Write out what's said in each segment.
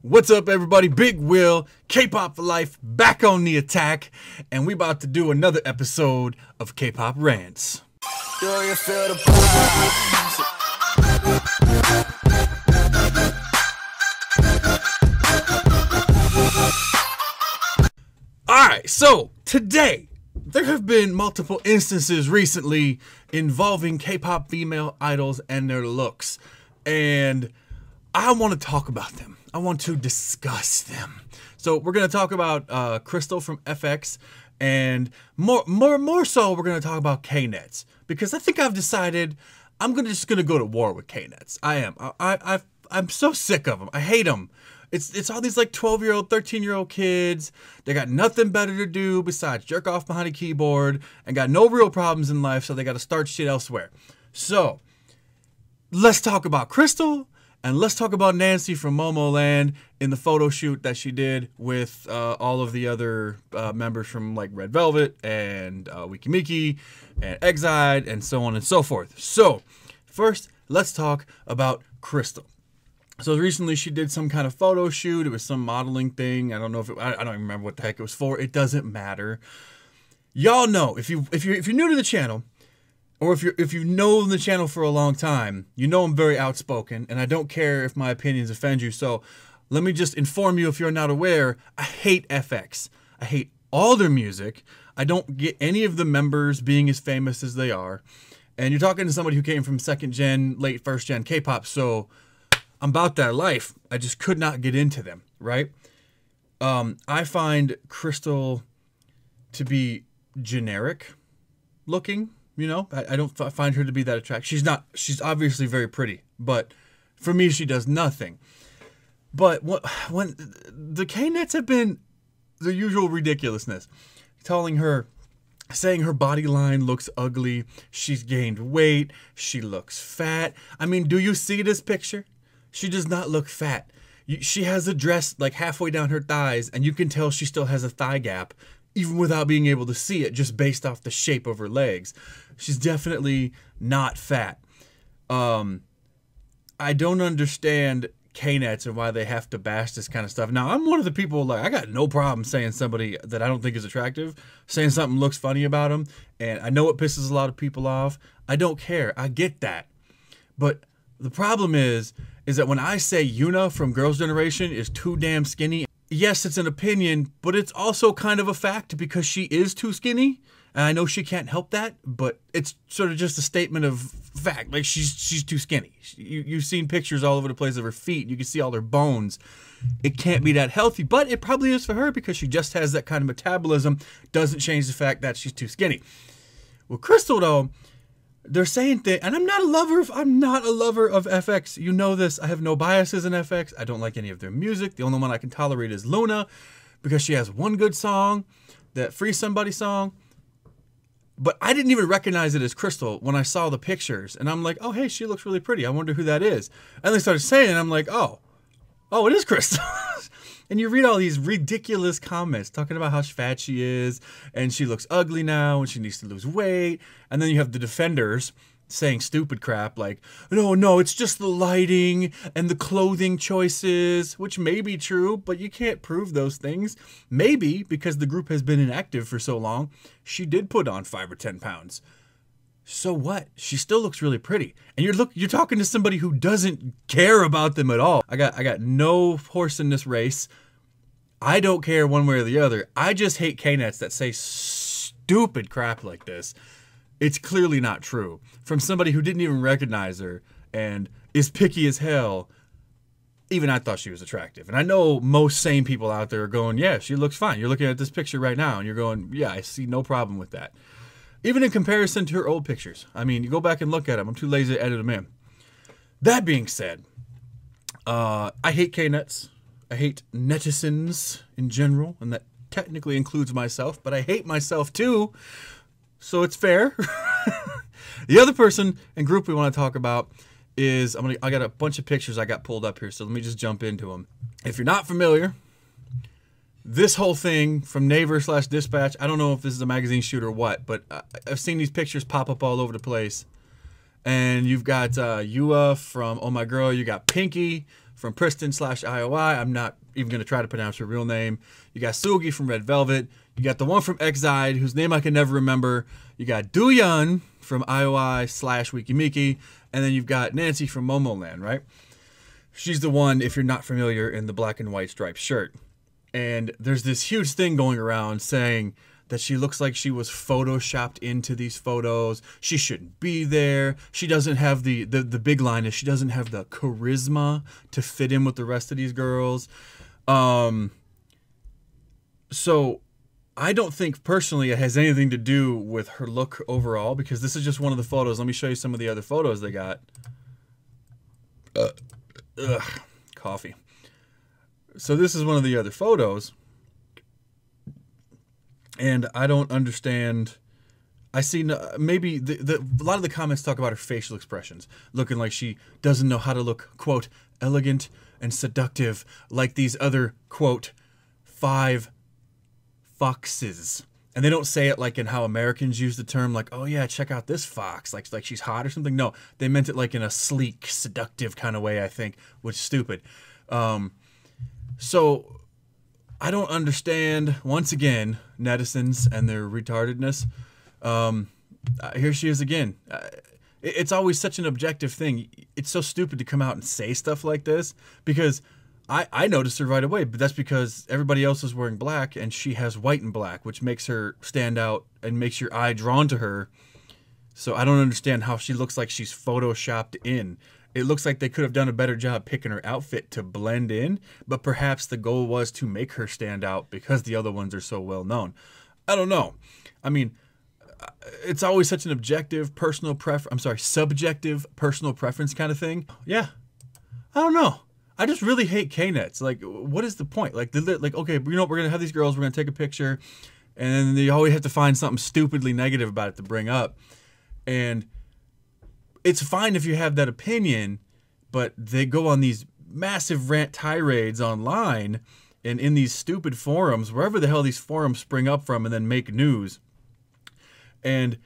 What's up, everybody? Big Will, K-Pop for life, back on the attack, and we about to do another episode of K-Pop Rants. Do you feel the vibes? Alright, so today, there have been multiple instances recently involving K-pop female idols and their looks, and I want to talk about them. I want to discuss them. So we're going to talk about KRYSTAL from FX, and more so we're going to talk about KNETS, because I think I've decided I'm just going to go to war with KNETS. I am. I'm so sick of them. I hate them. It's all these like 12-year-old, 13-year-old kids. They got nothing better to do besides jerk off behind a keyboard and got no real problems in life, so they got to start shit elsewhere. So let's talk about KRYSTAL. And let's talk about Nancy from MOMOLAND in the photo shoot that she did with all of the other members from like Red Velvet and Wikimiki and Exide and so on and so forth. So first, let's talk about KRYSTAL. So recently she did some kind of photo shoot. It was some modeling thing. I don't know if I don't even remember what the heck it was for. It doesn't matter. Y'all know if you're new to the channel, or if you know the channel for a long time, you know I'm very outspoken, and I don't care if my opinions offend you. So let me just inform you, if you're not aware, I hate FX. I hate all their music. I don't get any of the members being as famous as they are. And you're talking to somebody who came from second gen, late first gen K-pop, so I'm about that life. I just could not get into them, right? I find KRYSTAL to be generic looking. You know, I don't find her to be that attractive. She's obviously very pretty, but for me, she does nothing. But when the KNETS have been the usual ridiculousness, saying her body line looks ugly, she's gained weight, she looks fat. I mean, do you see this picture? She does not look fat. She has a dress like halfway down her thighs, and you can tell she still has a thigh gap, even without being able to see it, just based off the shape of her legs. She's definitely not fat. I don't understand KNETS and why they have to bash this kind of stuff. Now, I'm one of the people, like, I got no problem saying somebody that I don't think is attractive, saying something looks funny about them, and I know it pisses a lot of people off. I don't care. I get that. But the problem is that when I say Yuna from Girls' Generation is too damn skinny, yes, it's an opinion, but it's also kind of a fact because she is too skinny. And I know she can't help that, but it's sort of just a statement of fact. Like, she's too skinny. You've seen pictures all over the place of her feet. You can see all her bones. It can't be that healthy, but it probably is for her because she just has that kind of metabolism. Doesn't change the fact that she's too skinny. Well, KRYSTAL, though, they're saying things, and I'm not a lover of FX. You know this. I have no biases in FX. I don't like any of their music. The only one I can tolerate is Luna because she has one good song, that Free Somebody song. But I didn't even recognize it as KRYSTAL when I saw the pictures. And I'm like, oh, hey, she looks really pretty. I wonder who that is. And they started saying it, and I'm like, oh, it is KRYSTAL. And you read all these ridiculous comments talking about how fat she is, and she looks ugly now, and she needs to lose weight. And then you have the defenders saying stupid crap like, no, it's just the lighting and the clothing choices, which may be true, but you can't prove those things. Maybe because the group has been inactive for so long, she did put on 5 or 10 pounds. So what? She still looks really pretty. And you're talking to somebody who doesn't care about them at all. I got no horse in this race. I don't care one way or the other. I just hate KNETS that say stupid crap like this. It's clearly not true. From somebody who didn't even recognize her and is picky as hell, even I thought she was attractive. And I know most sane people out there are going, yeah, she looks fine. You're looking at this picture right now and you're going, yeah, I see no problem with that. Even in comparison to her old pictures. I mean, you go back and look at them. I'm too lazy to edit them in. That being said, I hate KNETS. I hate netizens in general, and that technically includes myself, but I hate myself too. So it's fair. The other person and group we want to talk about is, I got a bunch of pictures I got pulled up here, so let me just jump into them. If you're not familiar, this whole thing from Naver/Dispatch, I don't know if this is a magazine shoot or what, but I've seen these pictures pop up all over the place. And you've got Yua from Oh My Girl, you got Pinky from Priston/IOI. I'm not even going to try to pronounce her real name. You got Sugi from Red Velvet. You got the one from Exide, whose name I can never remember. You got Dooyeon from IOI/Wikimiki. And then you've got Nancy from MOMOLAND, right? She's the one, if you're not familiar, in the black and white striped shirt. And there's this huge thing going around saying that she looks like she was photoshopped into these photos. She shouldn't be there. She doesn't have the big line is she doesn't have the charisma to fit in with the rest of these girls. So I don't think personally it has anything to do with her look overall, because this is just one of the photos. Let me show you some of the other photos they got. Coffee. So this is one of the other photos. And I don't understand. I see maybe a lot of the comments talk about her facial expressions, looking like she doesn't know how to look, quote, elegant and seductive like these other, quote, 5 foxes. And they don't say it like in how Americans use the term, like, oh yeah, check out this fox, like she's hot or something. No, they meant it like in a sleek, seductive kind of way, I think, which is stupid. So I don't understand, once again, netizens and their retardedness. Here she is again. It's always such an objective thing. It's so stupid to come out and say stuff like this, because I noticed her right away, but that's because everybody else is wearing black and she has white and black, which makes her stand out and makes your eye drawn to her. So I don't understand how she looks like she's photoshopped in. It looks like they could have done a better job picking her outfit to blend in, but perhaps the goal was to make her stand out because the other ones are so well known. I don't know. I mean, it's always such an objective, personal subjective, personal preference kind of thing. Yeah. I don't know. I just really hate KNETS. Like, what is the point? Like, okay, you know, we're going to have these girls, we're going to take a picture, and then they always have to find something stupidly negative about it to bring up. And it's fine if you have that opinion, but they go on these massive rant tirades online and in these stupid forums, wherever the hell these forums spring up from, and then make news. And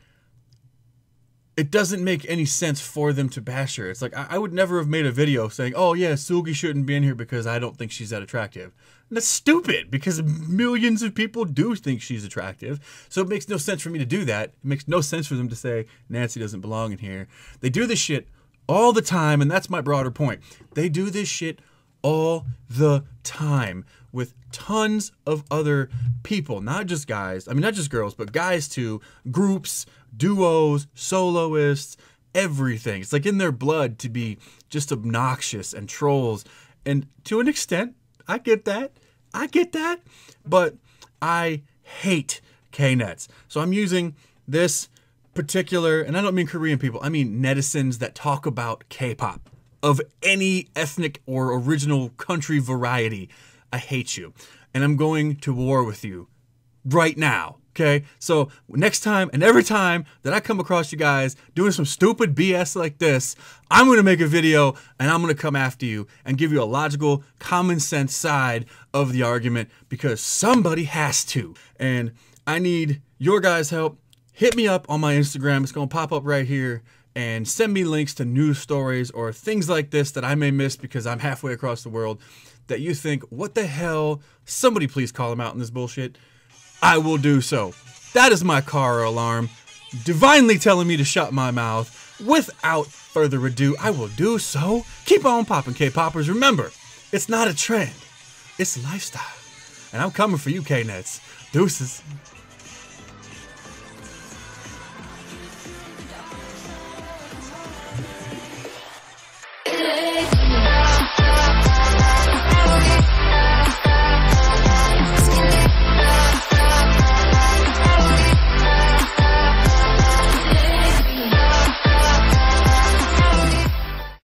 it doesn't make any sense for them to bash her. It's like, I would never have made a video saying, oh yeah, Sugi shouldn't be in here because I don't think she's that attractive. And that's stupid, because millions of people do think she's attractive. So it makes no sense for me to do that. It makes no sense for them to say Nancy doesn't belong in here. They do this shit all the time, and that's my broader point. They do this shit all the time with tons of other people, not just guys. I mean, not just girls, but guys too. Groups, duos, soloists, everything. It's like in their blood to be just obnoxious and trolls. And to an extent, I get that. I get that. But I hate KNETS. So I'm using this particular, and I don't mean Korean people, I mean netizens that talk about K-pop of any ethnic or original country variety. I hate you. And I'm going to war with you right now. Okay, so next time and every time that I come across you guys doing some stupid BS like this, I'm going to make a video and I'm going to come after you and give you a logical, common sense side of the argument, because somebody has to. And I need your guys' help. Hit me up on my Instagram. It's going to pop up right here. And send me links to news stories or things like this that I may miss because I'm halfway across the world that you think, what the hell? Somebody please call him out in this bullshit. I will do so. That is my car alarm, divinely telling me to shut my mouth. Without further ado, I will do so. Keep on popping, K-poppers. Remember, it's not a trend, it's a lifestyle. And I'm coming for you, KNETS. Deuces.